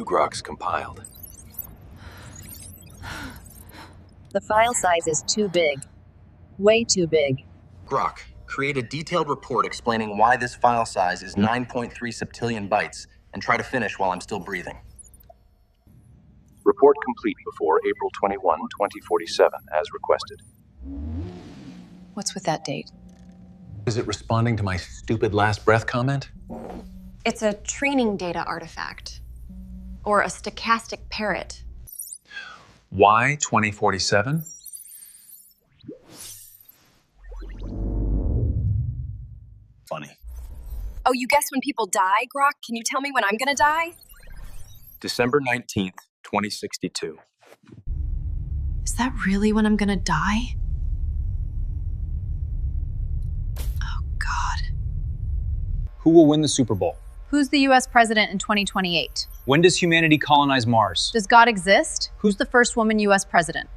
Grok's compiled. The file size is too big. Way too big. Grok, create a detailed report explaining why this file size is 9.3 septillion bytes, and try to finish while I'm still breathing. Report complete before April 21, 2047, as requested. What's with that date? Is it responding to my stupid last breath comment? It's a training data artifact. Or a stochastic parrot. Why 2047? Funny. Oh, you guess when people die, Grok? Can you tell me when I'm gonna die? December 19th, 2062. Is that really when I'm gonna die? Oh, God. Who will win the Super Bowl? Who's the US president in 2028? When does humanity colonize Mars? Does God exist? Who's the first woman US president?